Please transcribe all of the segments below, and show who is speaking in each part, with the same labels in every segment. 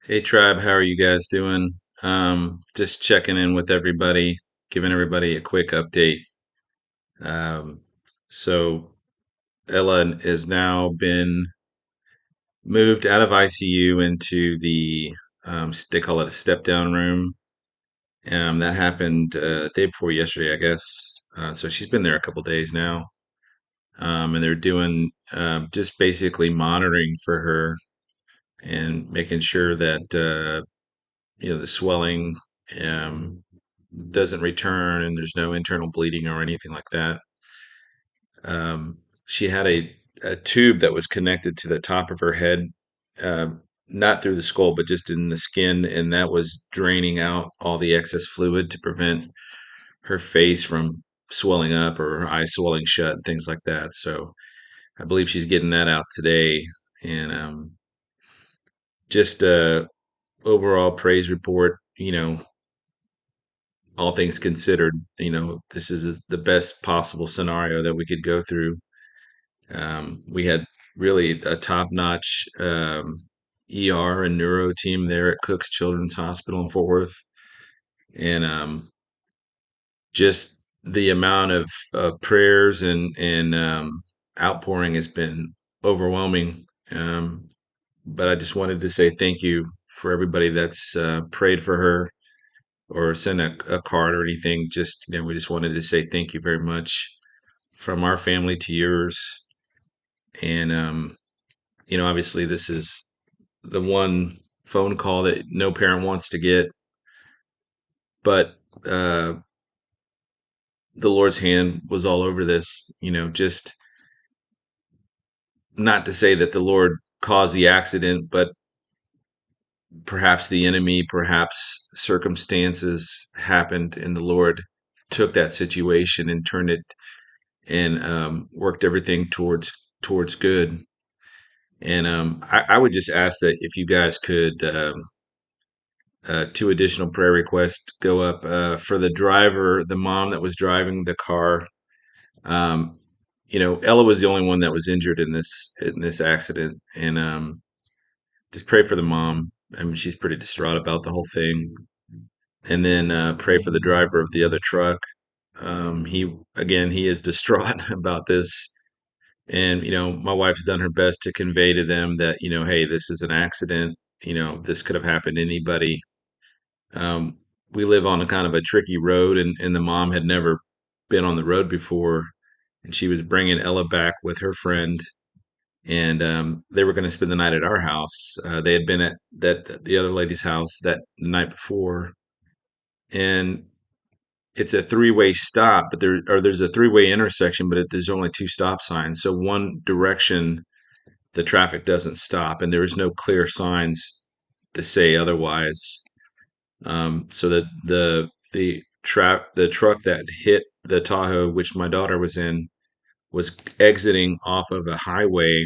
Speaker 1: Hey Tribe, how are you guys doing? Just checking in with everybody, giving everybody a quick update. Um, so Ella has now been moved out of ICU into they call it a step down room. That happened day before yesterday, I guess. So she's been there a couple days now. And they're doing just basically monitoring for her and making sure that the swelling um, doesn't return and there's no internal bleeding or anything like that. She had a tube that was connected to the top of her head, uh, not through the skull, but just in the skin, and that was draining out all the excess fluid to prevent her face from swelling up or her eyes swelling shut and things like that. So I believe she's getting that out today. And just overall praise report, all things considered, this is the best possible scenario that we could go through. We had really a top-notch ER and neuro team there at Cook's Children's Hospital in Fort Worth, and just the amount of prayers and outpouring has been overwhelming. But I just wanted to say thank you for everybody that's prayed for her or send a card or anything. Just, we just wanted to say thank you very much from our family to yours. And, obviously, this is the one phone call that no parent wants to get, but the Lord's hand was all over this, just not to say that the Lord caused the accident, but perhaps the enemy, perhaps circumstances happened, and the Lord took that situation and turned it and worked everything towards good. And I would just ask that if you guys could, two additional prayer requests go up for the driver, the mom that was driving the car. Um, Ella was the only one that was injured in this accident, and just pray for the mom. I mean, she's pretty distraught about the whole thing. And then pray for the driver of the other truck. He is distraught about this. And, my wife's done her best to convey to them that, hey, this is an accident. This could have happened to anybody. Um, we live on a kind of a tricky road, and the mom had never been on the road before. And she was bringing Ella back with her friend. And they were going to spend the night at our house. They had been at the other lady's house that night before. And it's a three-way stop, but there's a three-way intersection, but there's only two stop signs. So one direction the traffic doesn't stop, and there is no clear signs to say otherwise. So that the truck that hit the Tahoe, which my daughter was in, was exiting off of a highway,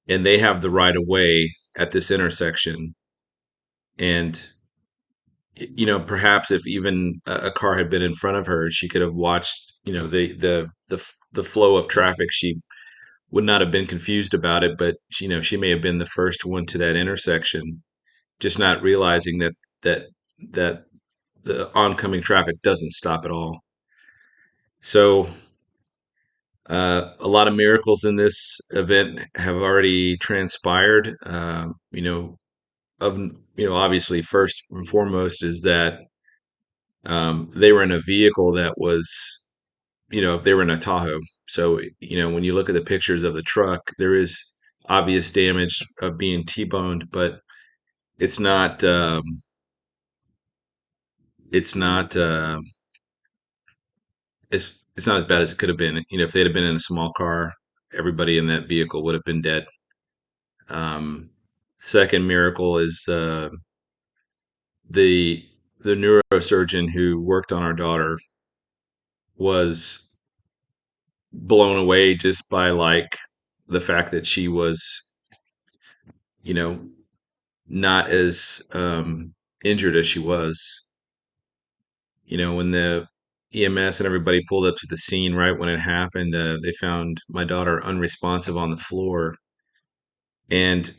Speaker 1: and they have the right of way at this intersection. And perhaps if even a car had been in front of her, she could have watched, the flow of traffic. She would not have been confused about it, but she may have been the first one to that intersection, just not realizing that that the oncoming traffic doesn't stop at all. So a lot of miracles in this event have already transpired. Obviously, first and foremost is that they were in a vehicle that was, they were in a Tahoe. So, when you look at the pictures of the truck, there is obvious damage of being T-boned, but it's not, it's not, it's not as bad as it could have been. If they'd have been in a small car, everybody in that vehicle would have been dead. Um, Second miracle is the the neurosurgeon who worked on our daughter was blown away just by like the fact that she was, you know, not as injured as she was. When the EMS and everybody pulled up to the scene right when it happened, they found my daughter unresponsive on the floor, and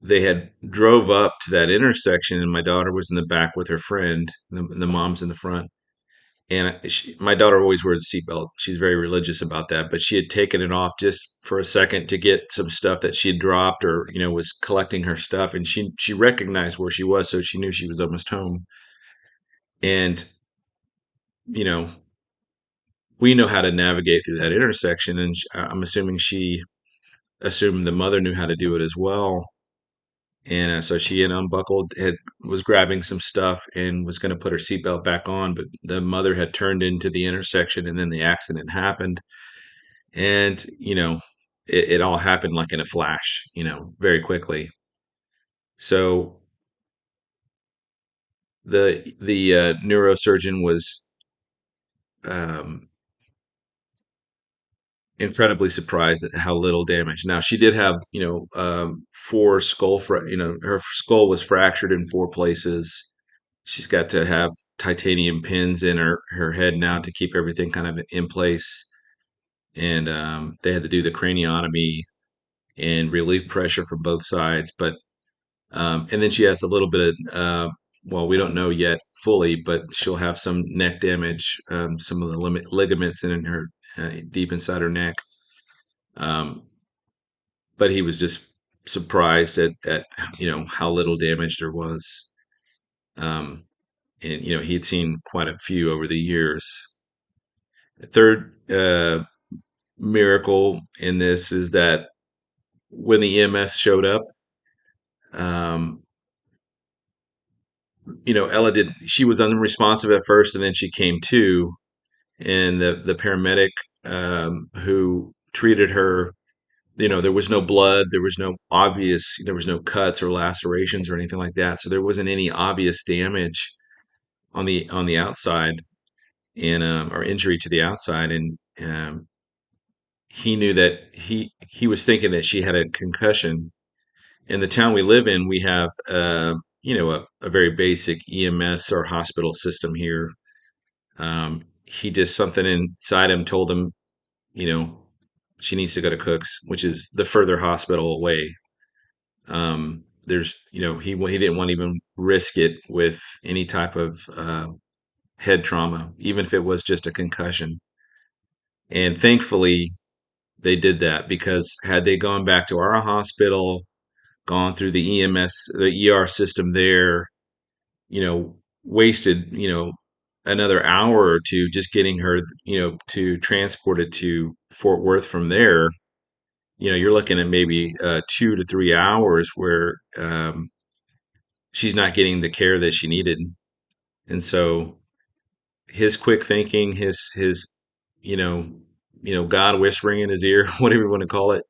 Speaker 1: they had drove up to that intersection, and my daughter was in the back with her friend. The mom's in the front, and my daughter always wears a seatbelt. She's very religious about that, but she had taken it off just for a second to get some stuff that she had dropped, or was collecting her stuff, and she recognized where she was, so she knew she was almost home. And you know, we know how to navigate through that intersection, and I'm assuming she assumed the mother knew how to do it as well. And so she had unbuckled, was grabbing some stuff, and was going to put her seatbelt back on, but the mother had turned into the intersection, and then the accident happened. And it all happened like in a flash, very quickly. So the neurosurgeon was um, incredibly surprised at how little damage. Now she did have, four her skull was fractured in four places. She's got to have titanium pins in her head now to keep everything kind of in place. And they had to do the craniotomy and relieve pressure from both sides. But and then she has a little bit of, well, we don't know yet fully, but she'll have some neck damage, some of the ligaments in her, deep inside her neck. Um, but he was just surprised at how little damage there was. Um, and he had seen quite a few over the years. The third miracle in this is that when the EMS showed up, um, Ella did. She was unresponsive at first, and then she came to, and the paramedic who treated her, there was no blood, there was no cuts or lacerations or anything like that, so there wasn't any obvious damage on the outside, and or injury to the outside, and he knew that he was thinking that she had a concussion. In the town we live in, we have a very basic EMS or hospital system here. He just something inside him told him, you know, she needs to go to Cook's, which is the further hospital away. There's, he didn't want to even risk it with any type of head trauma, even if it was just a concussion. And thankfully, they did that, because had they gone back to our hospital, gone through the the ER system there, wasted, another hour or two just getting her, to transport it to Fort Worth from there, you're looking at maybe 2 to 3 hours where she's not getting the care that she needed. And so his quick thinking, his, you know, God whispering in his ear, whatever you want to call it,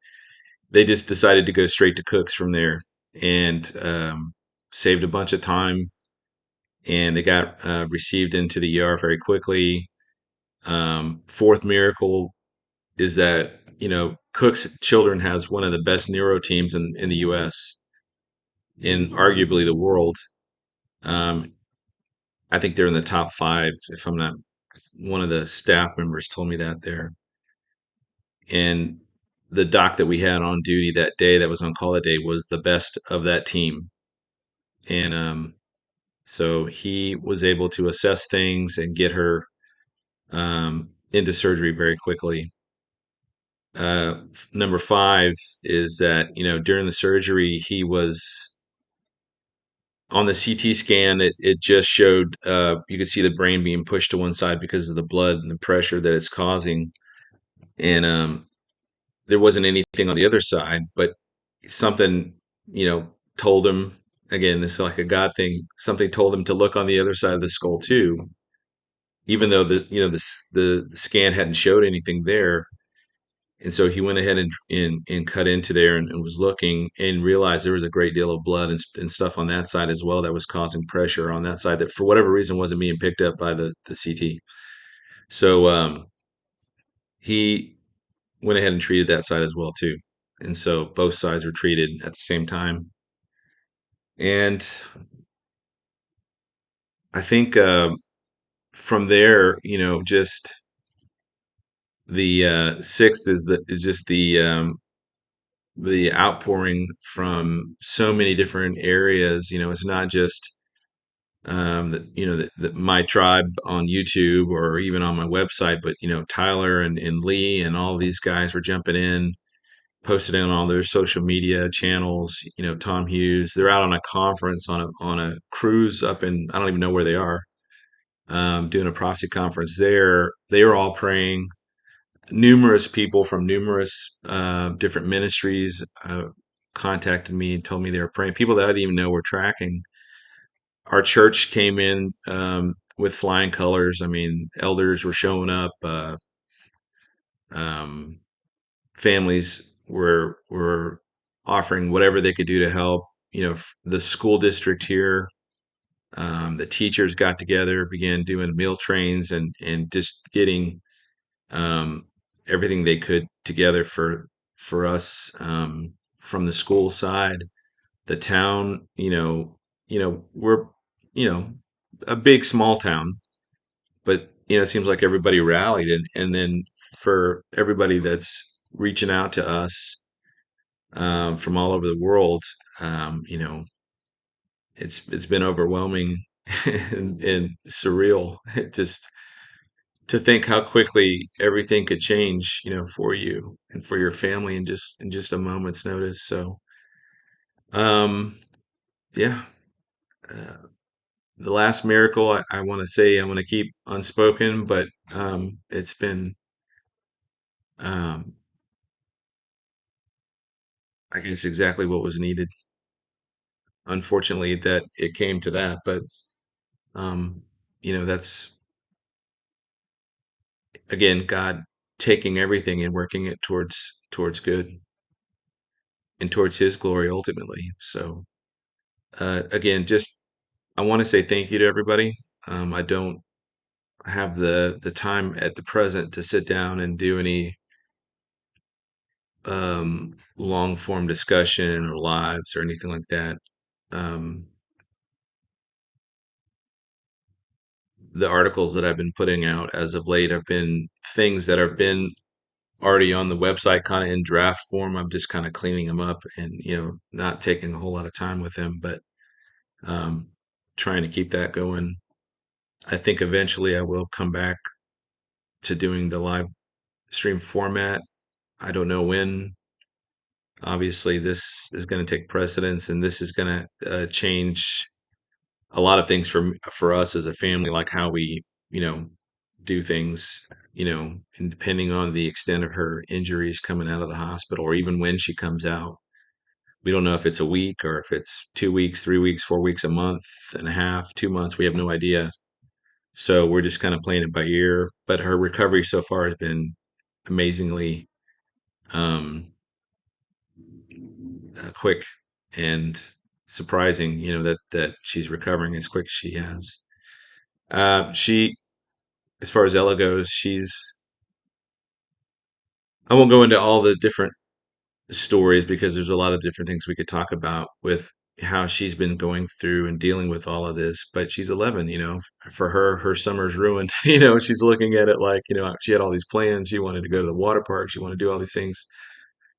Speaker 1: they just decided to go straight to Cook's from there, and saved a bunch of time, and they got received into the ER very quickly. Fourth miracle is that Cook's Children has one of the best neuro teams in the U.S., in arguably the world. Um, I think they're in the top five, if I'm not. One of the staff members told me that there, and the doc that we had on duty that day, that was on call that day, was the best of that team, and so he was able to assess things and get her into surgery very quickly. Number five is that during the surgery, he was on the CT scan. It just showed, you could see the brain being pushed to one side because of the blood and the pressure that it's causing, and there wasn't anything on the other side, but something told him, again, this is like a God thing. Something told him to look on the other side of the skull too, even though the scan hadn't showed anything there. And so he went ahead and cut into there, and was looking, and realized there was a great deal of blood and stuff on that side as well, that was causing pressure on that side that for whatever reason wasn't being picked up by the CT. So he went ahead and treated that side as well too. And so both sides were treated at the same time. And I think from there, just the sixth is just the outpouring from so many different areas. It's not just my tribe on YouTube or even on my website, but Tyler and Lee and all these guys were jumping in, posted on all their social media channels. Tom Hughes, they're out on a conference on a cruise up in, I don't even know where they are, doing a prophecy conference there. They were all praying. Numerous people from numerous different ministries contacted me and told me they were praying. People that I didn't even know were tracking. Our church came in with flying colors. I mean, elders were showing up. Um, Families were offering whatever they could do to help. The school district here, the teachers got together, began doing meal trains and just getting um, everything they could together for us from the school side, the town. We're you know a big small town, but it seems like everybody rallied, and then for everybody that's reaching out to us from all over the world, it's been overwhelming and surreal. Just to think how quickly everything could change, for you and for your family in just a moment's notice. So, um, yeah, uh, the last miracle I want to say I'm going to keep unspoken, but it's been, um, I guess, exactly what was needed. Unfortunately, that it came to that, but um, that's again God taking everything and working it towards good and towards His glory ultimately. So, again, just I want to say thank you to everybody. I don't have the time at the present to sit down and do any long form discussion or lives or anything like that. Um, the articles that I've been putting out as of late have been things that have been already on the website, kind of in draft form. I'm just kind of cleaning them up and not taking a whole lot of time with them, but um, trying to keep that going. I think eventually I will come back to doing the live stream format. I don't know when. Obviously, this is going to take precedence, and this is going to change a lot of things for us as a family, like how we, you know, do things. And depending on the extent of her injuries coming out of the hospital, or even when she comes out, we don't know if it's a week or if it's 2 weeks, 3 weeks, 4 weeks, a month and a half, 2 months. We have no idea. So we're just kind of playing it by ear. But her recovery so far has been amazingly um, quick and surprising. That she's recovering as quick as she has. She, as far as Ella goes, I won't go into all the different stories because there's a lot of different things we could talk about with how she's been going through and dealing with all of this. But she's 11. For her summer's ruined. She's looking at it like, she had all these plans. She wanted to go to the water park. She wanted to do all these things.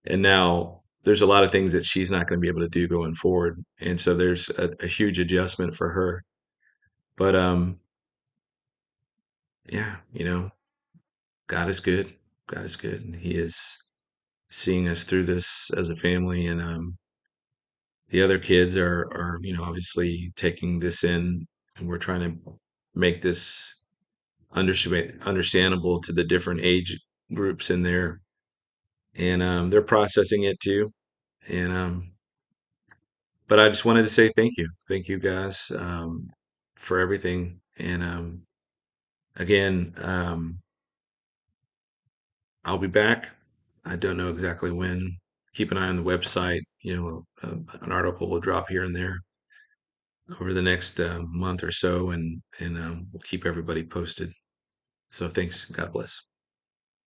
Speaker 1: And now there's a lot of things that she's not going to be able to do going forward. And so there's a huge adjustment for her. But yeah, God is good. God is good. And He is seeing us through this as a family. And the other kids are obviously taking this in, and we're trying to make this understandable to the different age groups in there, and they're processing it too. And but I just wanted to say thank you guys for everything. And again, I'll be back. I don't know exactly when. Keep an eye on the website. An article will drop here and there over the next month or so, and we'll keep everybody posted. So thanks. God bless.